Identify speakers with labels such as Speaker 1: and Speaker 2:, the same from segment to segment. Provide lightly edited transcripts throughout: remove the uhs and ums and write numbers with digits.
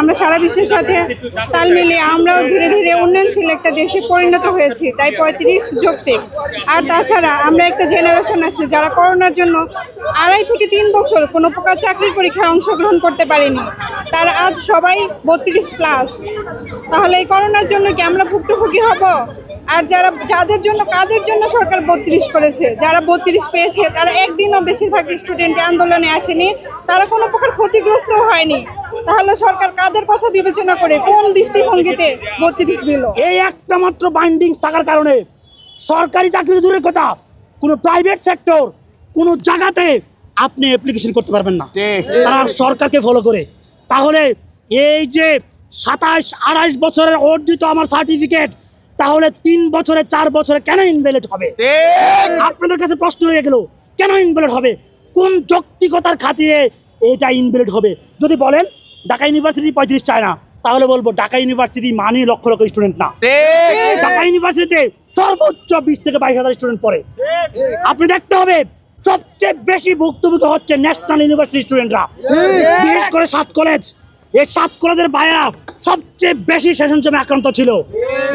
Speaker 1: আমরা সারা বিশ্বের সাথে তাল মিলিয়ে আমরাও ধীরে ধীরে উন্নয়নশীল একটা দেশে পরিণত হয়েছি, তাই 35 যৌক্তিক। আর তাছাড়া আমরা একটা জেনারেশন আছে যারা করোনার জন্য 2.5 থেকে 3 বছর কোনো প্রকার চাকরির পরীক্ষায় অংশগ্রহণ করতে পারেনি, তারা আজ সবাই 32+। তাহলে এই করোনার জন্য কি আমরা ভুক্তভোগী হব? আর যাদের জন্য কাদের জন্য সরকার 32 করেছে, যারা 32 পেয়েছে তারা একদিনও বেশিরভাগ স্টুডেন্ট আন্দোলনে আসেনি, তারা কোনো প্রকার ক্ষতিগ্রস্ত হয়নি। তাহলে সরকার কাদের কথা বিবেচনা করে কোন দৃষ্টিভঙ্গিতে 32 দিল?
Speaker 2: এই একটা মাত্র বাইন্ডিংস থাকার কারণে সরকারি চাকরি দূরের কথা, কোনো প্রাইভেট সেক্টর কোনো জায়গাতে আপনি অ্যাপ্লিকেশন করতে পারবেন না তারা সরকারকে ফলো করে। তাহলে এই যে 27-28 বছরের অর্জিত আমার সার্টিফিকেট, তাহলে 3 বছরে 4 বছরে কেন ইনভ্যালিড হবে? আপনাদের কাছে প্রশ্ন রয়ে গেল, কেন ইনভ্যালিড হবে? কোন যৌক্তিকতার খাতিরে এটা ইনভ্যালিড হবে? যদি বলেন ঢাকা ইউনিভার্সিটি 35 চায় না, তাহলে বলবো ঢাকা ইউনিভার্সিটি মানে লক্ষ লক্ষ স্টুডেন্ট না। ঢাকা ইউনিভার্সিটিতে সর্বোচ্চ 20 থেকে 22,000 স্টুডেন্ট পড়ে। আপনি দেখতে হবে সবচেয়ে বেশি ভুক্তভোগী হচ্ছে ন্যাশনাল ইউনিভার্সিটি স্টুডেন্টরা, বিশেষ করে 7 কলেজ। এই 7 কলেজের বাইরা সবচেয়ে বেশি সেশন জমে আক্রান্ত ছিল।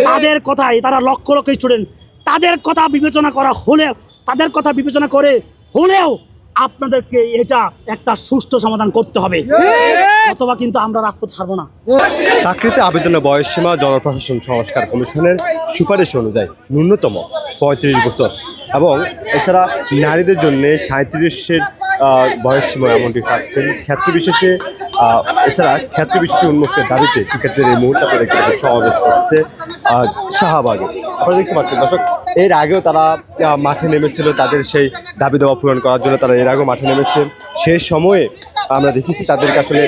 Speaker 2: তাদের কথাই, তারা লক্ষ লক্ষ স্টুডেন্ট, তাদের কথা বিবেচনা করা হলেও, তাদের কথা বিবেচনা করে হলেও আপনাদেরকে এটা একটা সুষ্ঠু সমাধান করতে হবে, অথবা কিন্তু আমরা রাজপথ ছাড়বো না।
Speaker 3: চাকরিতে আবেদনের বয়সসীমা জনপ্রশাসন সংস্কার কমিশনের সুপারিশ অনুযায়ী ন্যূনতম 35 বছর এবং এছাড়া নারীদের জন্য 37-এর বয়সসীমা এমনটি চাচ্ছেন ক্ষেত্র বিশেষে। এছাড়া ক্ষেত্র বিশেষে উন্মুক্তের দাবিতে শিক্ষার্থীদের এই মুহূর্তে আপনারা দেখতে সমাবেশ করছে শাহবাগে। আপনারা দেখতে পাচ্ছেন দর্শক, এর আগেও তারা মাঠে নেমেছিল তাদের সেই দাবি দাওয়া পূরণ করার জন্য। তারা এর আগেও মাঠে নেমেছে, সেই সময়ে আমরা দেখেছি তাদেরকে আসলে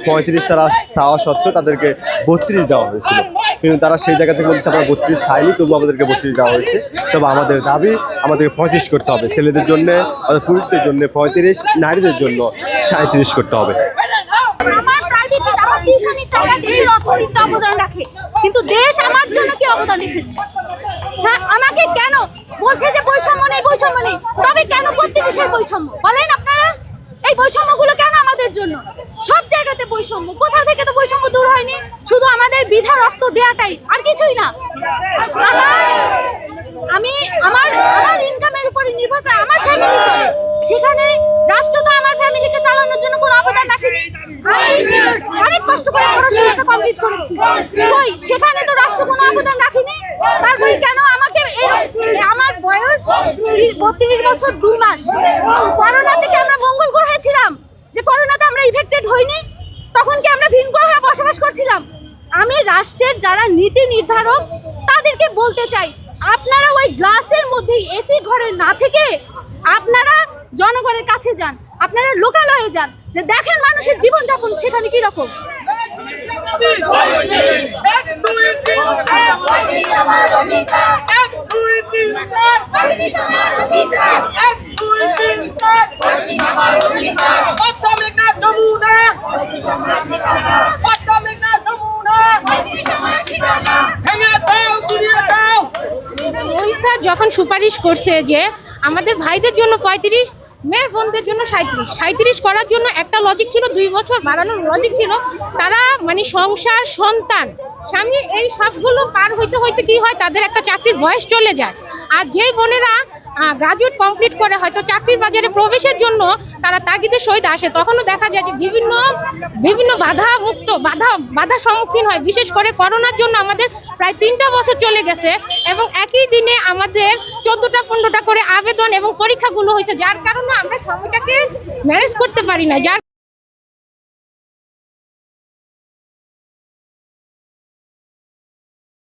Speaker 3: 35 তারা চাওয়া সত্ত্বেও তাদেরকে 32 দেওয়া হয়েছিল, কিন্তু তারা সেই জায়গা থেকে বলছে আমরা 32 চাইনি, তবু আমাদেরকে 32 দেওয়া হয়েছে। তবে আমাদের দাবি আমাদেরকে 35 করতে হবে, ছেলেদের জন্য অর্থাৎ পুরুষদের জন্য 35, নারীদের জন্য 37 করতে হবে।
Speaker 4: কিন্তু দেশ আমার জন্য কি অবদান রেখেছে? হ্যাঁ, আমাকে কেন বলছে যে বৈষম্য নেই, বৈষম্য নেই, তবে কেন 32-এর বৈষম্য বলেন আপনারা? এই বৈষম্যগুলো কেন আমাদের জন্য? সব জায়গাতে বৈষম্য, কোথা থেকে তো বৈষম্য দূর হয়নি, শুধু আমাদের বৃথা রক্ত দেওয়াটাই, আর কিছুই না। আমার ইনকামের উপরে নির্ভর করে আমার ফ্যামিলি চলে, সেখানে রাষ্ট্র তো আমার ফ্যামিলিকে চালানোর জন্য কোনো অবদান রাখেনি। অনেক কষ্ট করে পড়াশোনাটা কমপ্লিট করেছি, কই সেখানে তো রাষ্ট্র কোনো অবদান রাখেনি। তারপরে কেন আমাকে, আমার বয়স 32 বছর 2 মাস, করোনা থেকে আমরা মঙ্গল গ্রহে ছিলাম, যে করোনাতে আমরা ইফেক্টেড হইনি, তখন কি আমরা ভিন গ্রহে বসবাস করছিলাম? আমি রাষ্ট্রের যারা নীতি নির্ধারক তাদেরকে বলতে চাই, আপনারা ওই গ্লাসের মধ্যে এসি ঘরে না থেকে আপনারা জনগণের কাছে যান, আপনারা লোকালয়ে যান, যে দেখেন মানুষের জীবনযাপন সেখানে কি রকম।
Speaker 5: যখন সুপারিশ করছে যে আমাদের ভাইদের জন্য 35, মেয়ে বোনদের জন্য 37 করার জন্য একটা লজিক ছিল, 2 বছর বাড়ানোর লজিক ছিল। তারা মানে সংসার, সন্তান, স্বামী, এই সবগুলো পার হইতে হইতে কি হয়, তাদের একটা চাকরির বয়স চলে যায়। আর যেই বোনেরা গ্রাজুয়েট কমপ্লিট করে হয়তো চাকরির বাজারে প্রবেশের জন্য তারা তাগিদের সহিত আসে, তখনও দেখা যায় যে বিভিন্ন বাধা সম্মুখীন হয়। বিশেষ করে করোনার জন্য আমাদের প্রায় 3টা বছর চলে গেছে এবং একই দিনে আমাদের 14টা-15টা করে আবেদন এবং পরীক্ষাগুলো হয়েছে, যার কারণে আমরা সময়টাকে ম্যানেজ করতে পারি না।